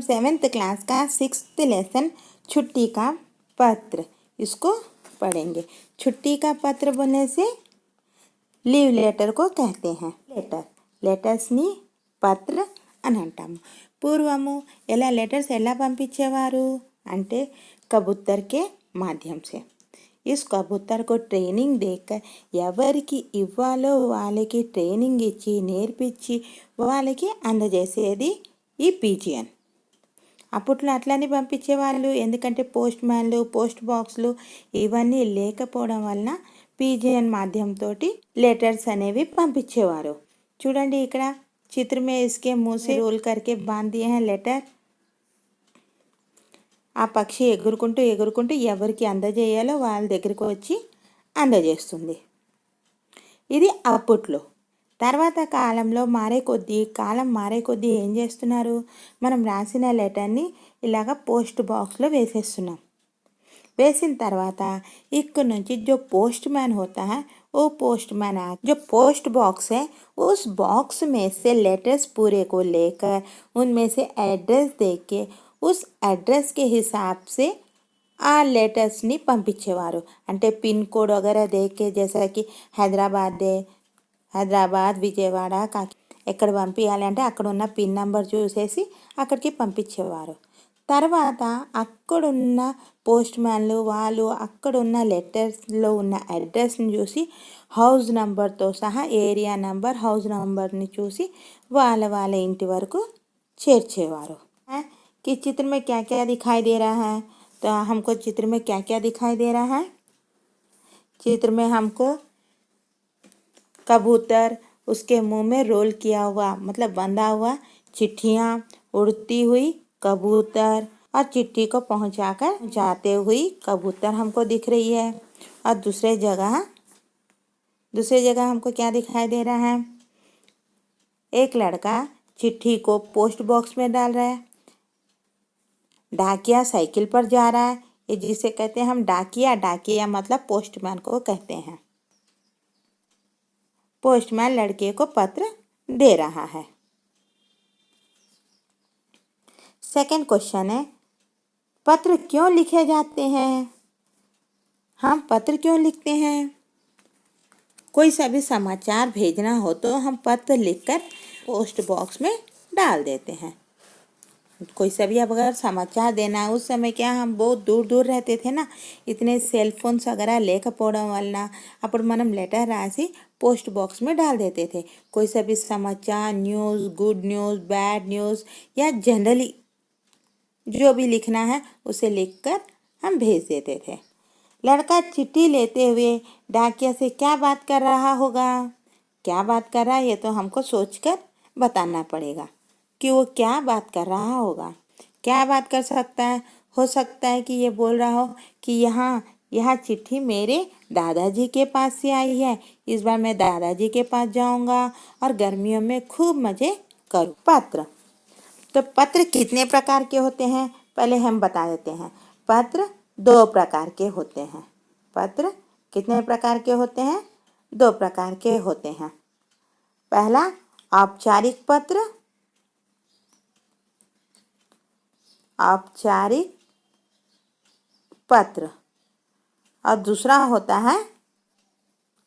7th class का 6th lesson छुट्टी का पत्र, इसको पढ़ेंगे। छुट्टी का पत्र बोलने से లీవ్ లెటర్ को कहते हैं। లెటర్స్ని పత్ర అని అంటాము। పూర్వము లెటర్స్ ఎలా పంపించేవారు అంటే कबूतर के माध्यम से। इस कबूतर को ट्रेनिंग देकर ఎవరికి ఇవ్వాలో వాళ్ళకి ట్రైనింగ్ ఇచ్చి నేర్పించి వాళ్ళకి అందజేసేది ఈ పిజియన్। అప్పట్లో అట్లానే పంపించేవాళ్ళు, ఎందుకంటే పోస్ట్ మ్యాన్లు, పోస్ట్ బాక్స్లు ఇవన్నీ లేకపోవడం వలన పిజియన్ మాధ్యమంతో లెటర్స్ అనేవి పంపించేవారు। చూడండి ఇక్కడ चित्र में इसके मुंह से रोल करके बांध दिए हैं लेटर। ఆ పక్షి ఎగురుకుంటూ ఎగురుకుంటూ ఎవరికి అందజేయాలో వాళ్ళ దగ్గరికి వచ్చి అందజేస్తుంది। ఇది అప్పట్లో। తర్వాత కాలంలో కాలం మారే కొద్దీ ఏం చేస్తున్నారు, మనం రాసిన లెటర్ని ఇలాగ పోస్ట్ బాక్స్లో వేసేస్తున్నాం। వేసిన తర్వాత ఇక్కడ నుంచి जो पोस्टमैन होता है वो पोस्टमैन जो पोस्ट बॉक्स है उस बॉक्स में से लेटर्स पूरे को लेकर उनमें से एड्रेस देके उस एड्रेस के हिसाब से आ लेटर्सनी पंపించేవారు। అంటే పిన్ కోడ్ वगैरह देके, जैसा कि హైదరాబాద్ విజయవాడ ఎక్కడ పంపించాలి అంటే అక్కడ ఉన్న పిన్ నెంబర్ చూసేసి అక్కడికి పంపించేవారు। తర్వాత అక్కడున్న పోస్ట్ మ్యాన్లు వాళ్ళు అక్కడున్న లెటర్స్లో ఉన్న అడ్రస్ని చూసి హౌస్ నెంబర్తో సహా ఏరియా నెంబర్, హౌస్ నెంబర్ని చూసి వాళ్ళ ఇంటి వరకు చేర్చేవారు। कि चित्र में क्या क्या दिखाई दे रहा है, तो हमको चित्र में क्या क्या दिखाई दे रहा है। चित्र में हमको कबूतर, उसके मुंह में रोल किया हुआ मतलब बंधा हुआ चिट्ठियाँ, उड़ती हुई कबूतर और चिट्ठी को पहुंचाकर जाते हुई कबूतर हमको दिख रही है। और दूसरे जगह हमको क्या दिखाई दे रहा है, एक लड़का चिट्ठी को पोस्ट बॉक्स में डाल रहा है। डाकिया साइकिल पर जा रहा है, ये जिसे कहते हैं हम डाकिया मतलब पोस्टमैन को कहते हैं। पोस्टमैन लड़के को पत्र दे रहा है। सेकंड क्वेश्चन है, पत्र क्यों लिखे जाते हैं। हम पत्र क्यों लिखते हैं। कोई सा भी समाचार भेजना हो तो हम पत्र लिखकर पोस्ट बॉक्स में डाल देते हैं। कोई सा भी अगर समाचार देना, उस समय क्या हम बहुत दूर दूर रहते थे ना, इतने सेल फोन्स वगैरह లేకపోవడం వలన అప్పుడు మనం లెటర్ రాసి पोस्ट बॉक्स में डाल देते थे। कोई सा भी समाचार, news, good news, bad news या जनरली जो भी लिखना है उसे लिखकर हम भेज देते थे। लड़का चिट्ठी लेते हुए डाकिया से क्या बात कर रहा होगा। क्या बात कर रहा है ये तो हमको सोचकर बताना पड़ेगा कि वो क्या बात कर रहा होगा। क्या बात कर सकता है, हो सकता है कि ये बोल रहा हो कि यह चिट्ठी मेरे दादाजी के पास से आई है, इस बार मैं दादाजी के पास जाऊंगा और गर्मियों में खूब मज़े करूँ। पत्र, तो पत्र कितने प्रकार के होते हैं पहले हम बता देते हैं। पत्र 2 प्रकार के होते हैं। पत्र कितने प्रकार के होते हैं, 2 प्रकार के होते हैं। पहला औपचारिक पत्र, औपचारिक पत्र, और दूसरा होता है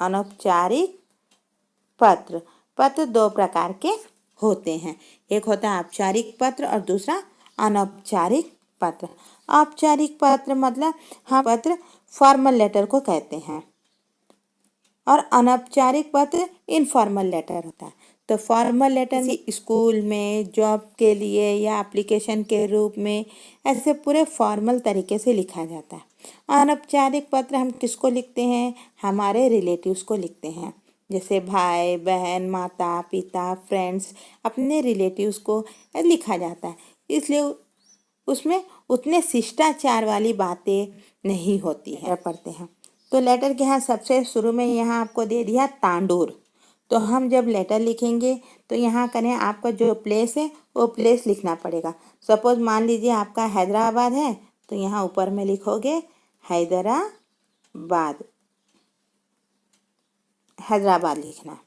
अनौपचारिक पत्र। पत्र 2 प्रकार के होते हैं, एक होता है औपचारिक पत्र और दूसरा अनौपचारिक पत्र। औपचारिक पत्र मतलब हम पत्र फॉर्मल लेटर को कहते हैं और अनौपचारिक पत्र इनफॉर्मल लेटर होता है। तो फॉर्मल लेटर स्कूल में, जॉब के लिए या एप्लीकेशन के रूप में ऐसे पूरे फॉर्मल तरीके से लिखा जाता है। अनौपचारिक पत्र हम किसको लिखते हैं, हमारे रिलेटिव्स को लिखते हैं, जैसे भाई बहन, माता पिता, फ्रेंड्स, अपने रिलेटिव्स को लिखा जाता है। इसलिए उसमें उतने शिष्टाचार वाली बातें नहीं होती है पढ़ते हैं। तो लेटर के यहाँ सबसे शुरू में यहाँ आपको दे दिया तांडूर। तो हम जब लेटर लिखेंगे तो यहाँ करें आपका जो प्लेस है वो प्लेस लिखना पड़ेगा। सपोज मान लीजिए आपका हैदराबाद है तो यहाँ ऊपर में लिखोगे हैदराबाद लिखना।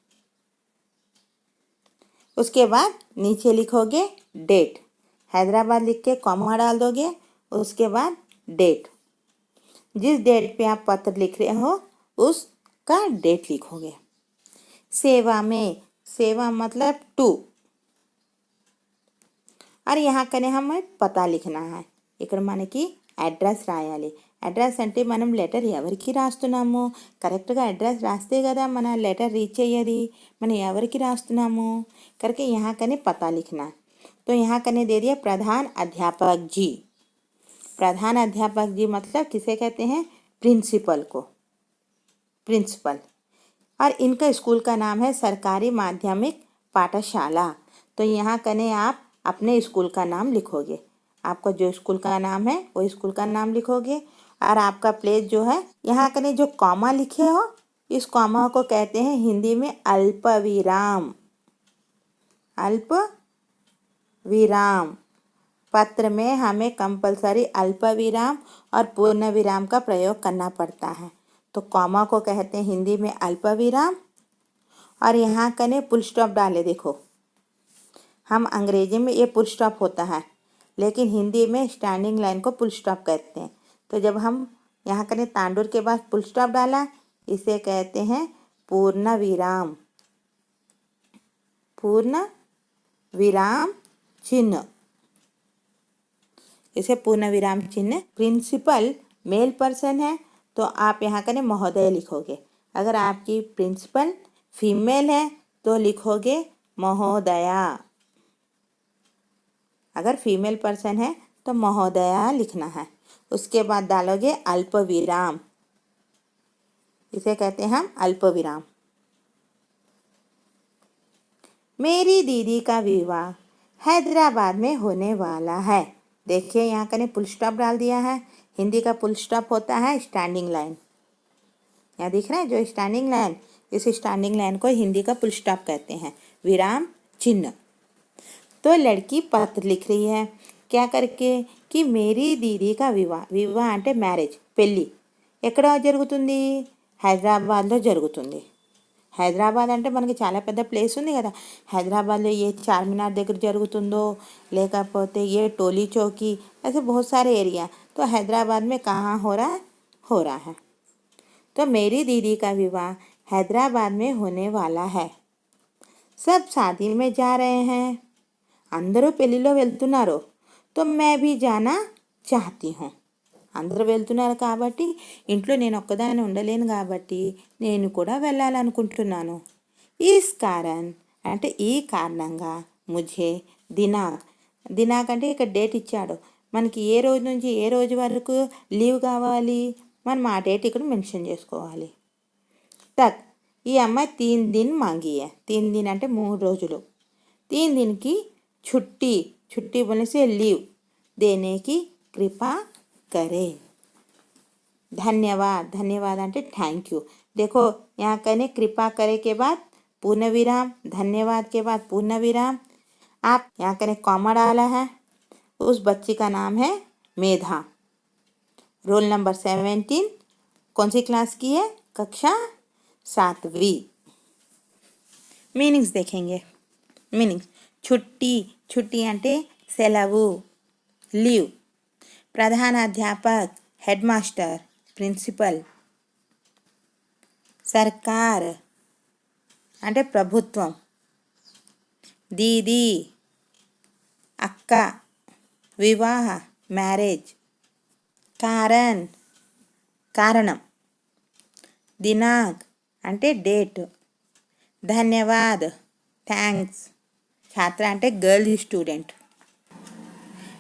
उसके बाद नीचे लिखोगे डेट, हैदराबाद लिख के कॉमा डाल दोगे, उसके बाद डेट, जिस डेट पे आप पत्र लिख रहे हो उसका डेट लिखोगे। सेवा में, सेवा मतलब टू, और यहाँ कने हमें पता लिखना है। ఇక్కడ మనకి అడ్రస్ రాయాలి. అడ్రస్ అంటే మనం లెటర్ ఎవరికి రాస్తున్నాము, కరెక్ట్గా అడ్రస్ రాస్తే కదా మన లెటర్ రీచ్ అయ్యేది. మనం ఎవరికి రాస్తున్నాము करके यहाँ कने पता लिखना. तो यहाँ कने दे दिया प्रधान अध्यापक जी. प्रधान अध्यापक जी मतलब किसे कहते हैं, प्रिंसिपल को, प्रिंसिपल. और इनका स्कूल का नाम है सरकारी माध्यमिक पाठशाला. तो यहाँ कने आप अपने स्कूल का नाम लिखोगे. आपका जो स्कूल का नाम है वो स्कूल का नाम लिखोगे. और आपका प्लेस जो है, यहाँ कने जो कॉमा लिखे हो इस कॉमा को कहते हैं हिंदी में अल्प विराम. अल्प विराम. पत्र में हमें कंपलसरी अल्प विराम और पूर्ण विराम का प्रयोग करना पड़ता है. तो कॉमा को कहते हैं हिंदी में अल्प विराम. और यहाँ कने फुल स्टॉप डाले. देखो हम अंग्रेजी में ये फुल स्टॉप होता है, लेकिन हिंदी में स्टैंडिंग लाइन को फुल स्टॉप कहते हैं. तो जब हम यहाँ कने तांडुर के बाद फुल स्टॉप डाला, इसे कहते हैं पूर्ण विराम. पूर्ण विराम चिन्ह, इसे पूर्ण विराम चिन्ह. प्रिंसिपल मेल पर्सन है तो आप यहाँ कने महोदय लिखोगे. अगर आपकी प्रिंसिपल फीमेल है तो लिखोगे महोदया. अगर फीमेल पर्सन है तो महोदया लिखना है. उसके बाद डालोगे अल्प विराम, इसे कहते हैं हम अल्प विराम. मेरी दीदी का विवाह हैदराबाद में होने वाला है. देखिए यहाँ कने फुल स्टॉप डाल दिया है. हिंदी का फुल स्टॉप होता है स्टैंडिंग लाइन. यहाँ दिख रहा है जो स्टैंडिंग लाइन, इस स्टैंडिंग लाइन को हिंदी का फुल स्टॉप कहते हैं, विराम चिन्ह. तो लड़की पत्र लिख रही है क्या करके कि मेरी दीदी का विवाह. వివాహ అంటే మ్యారేజ్, పెళ్ళి ఎక్కడ జరుగుతుంది, హైదరాబాద్లో జరుగుతుంది. హైదరాబాద్ అంటే మనకి చాలా పెద్ద ప్లేస్ ఉంది కదా. హైదరాబాద్లో ఏ చార్మినార్ దగ్గర జరుగుతుందో, లేకపోతే ఏ टोली चौकी, ऐसे बहुत सारे एरिया. तो हैदराबाद में कहाँ हो रहा है. तो मेरी दीदी का विवाह हैदराबाद में होने वाला है. सब शादी में जा रहे हैं. అందరూ పెళ్ళిలో వెళ్తున్నారు. तो मैं भी जाना चाहती हूँ. అందరూ వెళ్తున్నారు కాబట్టి ఇంట్లో నేను ఒక్కదాన్ని ఉండలేను కాబట్టి నేను కూడా వెళ్ళాలనుకుంటున్నాను. इस कारण అంటే ఈ కారణంగా मुझे दिनांक, दिनांक అంటే ఇక్కడ డేట్ ఇచ్చాడు. మనకి ఏ రోజు నుంచి ఏ రోజు వరకు లీవ్ కావాలి, మనం ఆ డేట్ ఇక్కడ మెన్షన్ చేసుకోవాలి. तक ఈ అమ్మాయి 3 दिन मांगी है. 3 दिन అంటే 3 రోజులు. 3 दिन की छुट्टी, छुट्टी बोलने से लीव देने की कृपा करे. धन्यवाद, धन्यवाद అంటే थैंक यू. देखो यहाँ कहने कृपा करे के बाद पूर्ण विराम, धन्यवाद के बाद पूर्ण विराम. आप यहाँ कहने कॉमा डाला है. उस बच्ची का नाम है मेधा. Roll number 17. कौन सी क्लास की है, कक्षा 7वीं. मीनिंग्स देखेंगे. मीनिंग्स छुट्टी, छुट्टी అంటే సెలవు, లీవ్. ప్రధానాధ్యాపక్ హెడ్ మాస్టర్, ప్రిన్సిపల్. సర్కార్ అంటే ప్రభుత్వం. దీది అక్క, వివాహ మ్యారేజ్. కారణ్ కారణం. దినాంక్ అంటే డేట్. ధన్యవాద్ థ్యాంక్స్. छात्रा అంటే गर्ल स्टूडेंट.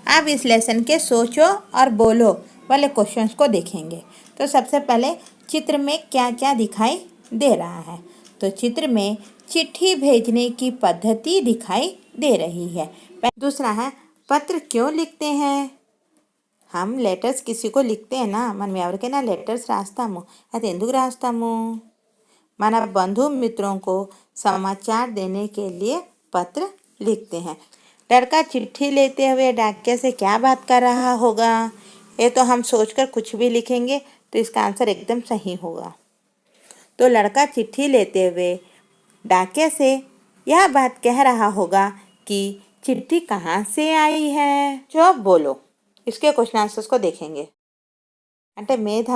अब इस लेसन के सोचो और बोलो वाले क्वेश्चंस को देखेंगे. तो सबसे पहले चित्र में क्या क्या दिखाई दे रहा है. तो चित्र में चिट्ठी भेजने की पद्धति दिखाई दे रही है. दूसरा है पत्र क्यों लिखते हैं. हम लेटर्स किसी को लिखते हैं ना, మనం ఎవరికైనా లెటర్స్ రాస్తాము. అది ఎందుకు రాస్తాము, మన బంధు मित्रों को समाचार देने के लिए पत्र लिखते हैं. लड़का चिट्ठी लेते हुए डाकिया से क्या बात कर रहा होगा. ये तो हम सोचकर कुछ भी लिखेंगे तो इसका आंसर एकदम सही होगा. तो लड़का चिट्ठी लेते हुए डाकिया से यह बात कह रहा होगा कि चिट्ठी कहाँ से आई है? जो अब बोलो, इसके क्वेश्चन आंसर्स को देखेंगे. అంటే మేధ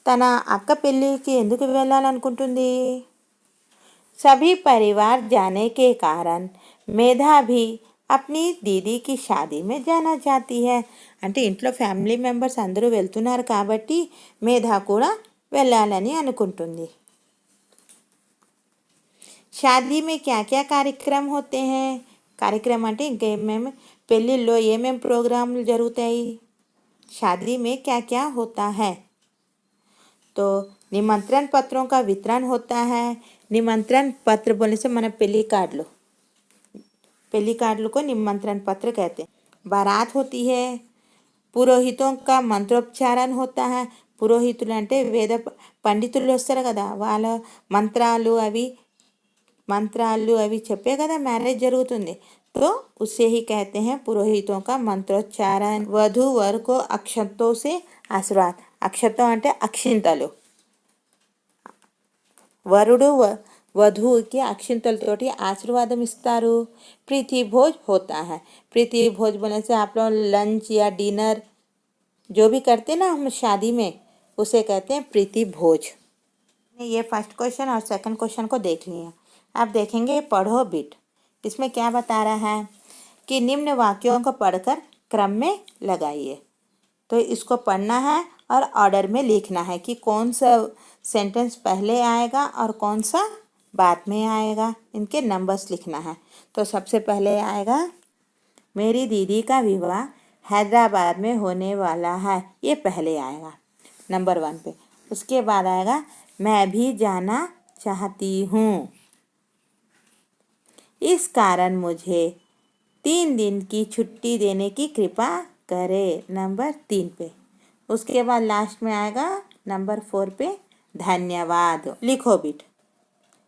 తన అక్క పెళ్ళికి ఎందుకు వెళ్ళాలనుకుంటుంది? सभी परिवार जाने के कारण मेधा भी अपनी दीदी की शादी में जाना चाहती है. అంటే ఇంట్లో ఫ్యామిలీ మెంబర్స్ అందరూ వెళ్తున్నారు కాబట్టి మేధ కూడా వెళ్ళాలని అనుకుంటుంది. शादी में क्या क्या कार्यक्रम होते हैं? కార్యక్రమం అంటే ఇంకేమేమి పెళ్ళిళ్ళలో ఏమేమి ప్రోగ్రాంలు జరుగుతాయి? शादी में क्या क्या होता है? तो निमंत्रण पत्रों का वितरण होता है. निमंत्रण पत्र बोलने से मन पेली कार्ड को निमंत्रण पत्र कहते हैं. बारात होती है. पुरोहितों का मंत्रोच्चारण होता है. పురోహితులు అంటే వేద పండితులు వస్తారు కదా, వాళ్ళ మంత్రాలు అవి చెప్పే కదా మ్యారేజ్ జరుగుతుంది. तो उसे ही कहते हैं पुरोहितों का मंत्रोच्चारण. वधू वर को अक्षतों से आशीर्वाद. అక్షతం అంటే అక్షింతలు. వరుడు వధువుకి అక్షింతలతోటి ఆశీర్వాదం ఇస్తారు. प्रीति भोज होता है. प्रीति भोज बोलने से आप लोग लंच या डिनर जो भी करते हैं ना हम शादी में, उसे कहते हैं प्रीति भोज. ये फर्स्ट क्वेश्चन और सेकंड क्वेश्चन को देख लिए. अब देखेंगे पढ़ो बिट. इसमें क्या बता रहा है कि निम्न वाक्यों को पढ़कर क्रम में लगाइए. तो इसको पढ़ना है और ऑर्डर में लिखना है कि कौन सा सेंटेंस पहले आएगा और कौन सा बाद में आएगा. इनके नंबर्स लिखना है. तो सबसे पहले आएगा मेरी दीदी का विवाह हैदराबाद में होने वाला है. ये पहले आएगा नंबर 1 पे. उसके बाद आएगा मैं भी जाना चाहती हूँ, इस कारण मुझे 3 दिन की छुट्टी देने की कृपा करे. नंबर 3 पे. उसके बाद लास्ट में आएगा नंबर 4 पे धन्यवाद. लिखो बिट.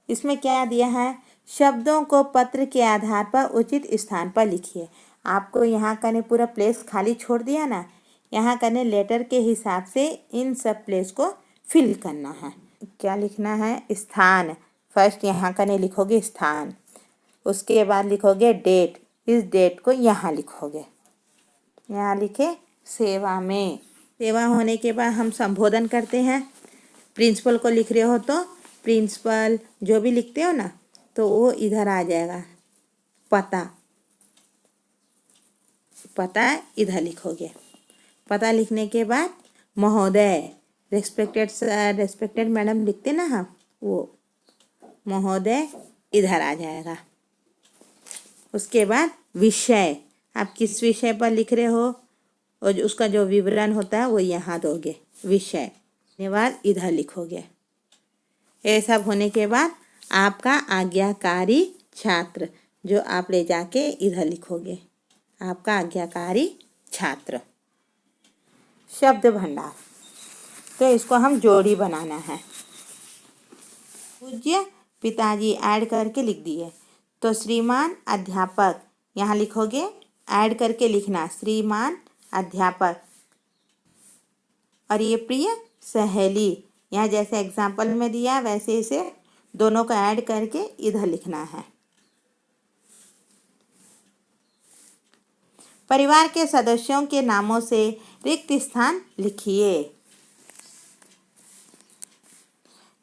इसमें क्या दिया है? शब्दों को पत्र के आधार पर उचित स्थान पर लिखिए. आपको यहाँ करने पूरा प्लेस खाली छोड़ दिया ना, यहाँ करने लेटर के हिसाब से इन सब प्लेस को फिल करना है. क्या लिखना है? स्थान. फर्स्ट यहाँ करने लिखोगे स्थान. उसके बाद लिखोगे डेट. इस डेट को यहाँ लिखोगे. यहाँ लिखे सेवा में. सेवा होने के बाद हम संबोधन करते हैं. प्रिंसिपल को लिख रहे हो तो प्रिंसिपल जो भी लिखते हो ना, तो वो इधर आ जाएगा. पता इधर लिखोगे. पता लिखने के बाद महोदय, रेस्पेक्टेड मैडम लिखते ना हम, वो महोदय इधर आ जाएगा. उसके बाद विषय. आप किस विषय पर लिख रहे हो और उसका जो विवरण होता है वो यहाँ दोगे. विषय धन्यवाद इधर लिखोगे. ये सब होने के बाद आपका आज्ञाकारी छात्र जो आप ले जाके इधर लिखोगे. आपका आज्ञाकारी छात्र. शब्द भंडार. तो इसको हम जोड़ी बनाना है. पूज्य पिताजी ऐड करके लिख दिए. तो श्रीमान अध्यापक यहाँ लिखोगे, ऐड करके लिखना श्रीमान अध्यापक. और ये प्रिय सहेली, यहाँ जैसे एग्जाम्पल में दिया वैसे इसे दोनों को ऐड करके इधर लिखना है. परिवार के सदस्यों के नामों से रिक्त स्थान लिखिए.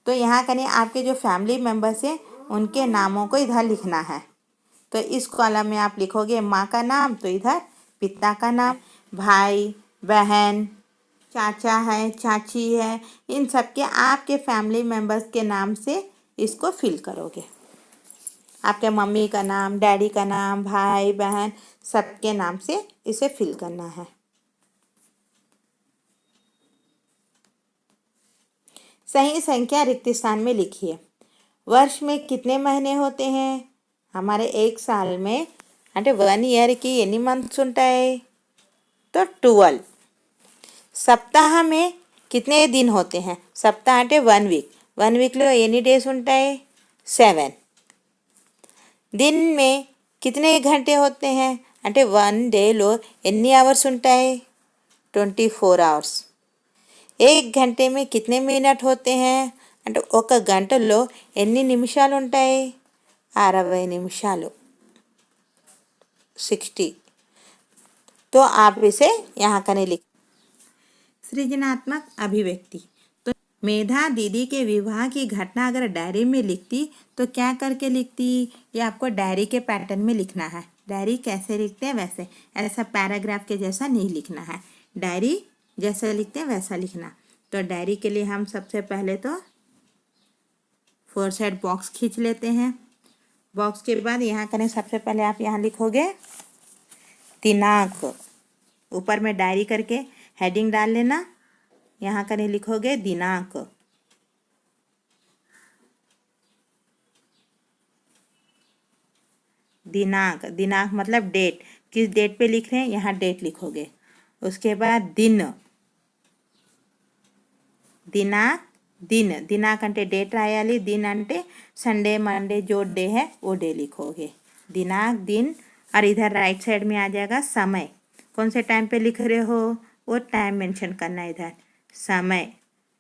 तो यहाँ करें आपके जो फैमिली मेम्बर्स हैं उनके नामों को इधर लिखना है. तो इस कॉलम में आप लिखोगे माँ का नाम, तो इधर पिता का नाम, भाई बहन, चाचा है, चाची है, इन सब के आपके फैमिली मेम्बर्स के नाम से इसको फिल करोगे. आपके मम्मी का नाम, डैडी का नाम, भाई बहन सबके नाम से इसे फिल करना है. सही संख्या रिक्त स्थान में लिखिए. वर्ष में कितने महीने होते हैं? हमारे एक साल में అంటే 1 ईयर की ఎన్ని మంత్స్ ఉంటాయి? तो 12. సప్తాహ में कितने दिन होते हैं? సప్తాహ అంటే 1 వీక్. 1 వీక్లో ఎన్ని డేస్ ఉంటాయి? 7. दिन में कितने घंटे होते हैं? అంటే 1 డేలో ఎన్ని అవర్స్ ఉంటాయి? 24 అవర్స్. एक घंटे में कितने मिनट होते हैं? అంటే ఒక గంటలో ఎన్ని నిమిషాలు ఉంటాయి? 60 నిమిషాలు. 60। तो आप इसे यहाँ करें लिख। सृजनात्मक अभिव्यक्ति। तो मेधा दीदी के विवाह की घटना अगर डायरी में लिखती तो क्या करके लिखती? ये आपको डायरी के पैटर्न में लिखना है। डायरी कैसे लिखते हैं वैसे, ऐसा पैराग्राफ के जैसा नहीं लिखना है। डायरी जैसा लिखते हैं वैसा लिखना। तो डायरी के लिए हम सबसे पहले तो 4 साइड बॉक्स खींच लेते हैं। बॉक्स के बाद यहाँ करें, सबसे पहले आप यहाँ लिखोगे दिनांक, ऊपर में डायरी करके हेडिंग डाल लेना। यहाँ करें लिखोगे दिनांक, दिनांक, दिनांक मतलब डेट, किस डेट पे लिख रहे हैं यहाँ डेट लिखोगे। उसके बाद दिन, दिनांक दिन, दिनांक अंटे डेट रायाली, दिन अंटे संडे मंडे जो डे है वो डे लिखोगे। दिनांक दिन, और इधर राइट साइड में आ जाएगा समय। कौन से टाइम पे लिख रहे हो वो टाइम मेंशन करना है इधर। समय,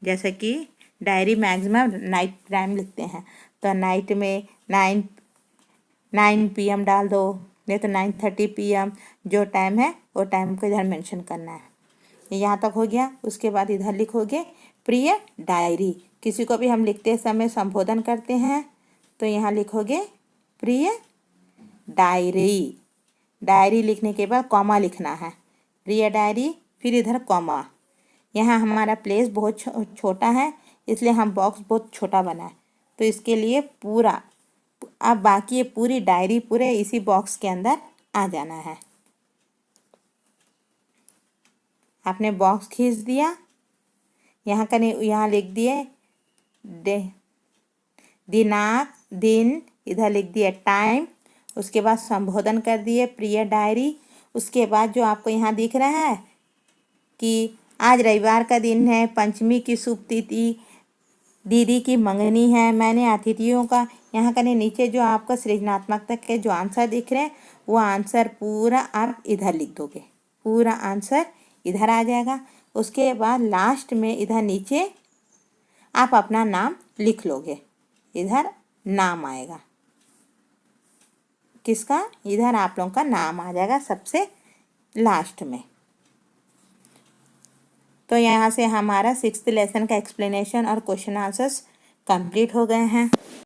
जैसे कि डायरी मैक्सिमम नाइट टाइम लिखते हैं तो नाइट में 9 PM डाल दो, नहीं तो 9:30 PM, जो टाइम है वो टाइम को इधर मेंशन करना है। यहाँ तक हो गया। उसके बाद इधर लिखोगे प्रिय डायरी। किसी को भी हम लिखते समय संबोधन करते हैं तो यहाँ लिखोगे प्रिय डायरी। डायरी लिखने के बाद कॉमा लिखना है, प्रिय डायरी, फिर इधर कॉमा। यहाँ हमारा प्लेस बहुत छोटा है इसलिए हम बॉक्स बहुत छोटा बनाए, तो इसके लिए पूरा, अब बाकी ये पूरी डायरी पूरे इसी बॉक्स के अंदर आ जाना है। आपने बॉक्स खींच दिया, यहाँ लिख दिए दिनांक दिन, इधर लिख दिए टाइम, उसके बाद संबोधन कर दिए प्रिय डायरी। उसके बाद जो आपको यहाँ दिख रहा है कि आज रविवार का दिन है, पंचमी की शुभ तिथि, दीदी की मंगनी है, मैंने अतिथियों का, यहाँ करने नीचे जो आपको सृजनात्मकता के जो आंसर दिख रहे हैं वो आंसर पूरा आप इधर लिख दोगे, पूरा आंसर इधर आ जाएगा। उसके बाद लास्ट में इधर नीचे आप अपना नाम लिख लोगे, इधर नाम आएगा किसका, इधर आप लोगों का नाम आ जाएगा सबसे लास्ट में। तो यहाँ से हमारा 6th लेसन का एक्सप्लेनेशन और क्वेश्चन आंसर्स कंप्लीट हो गए हैं।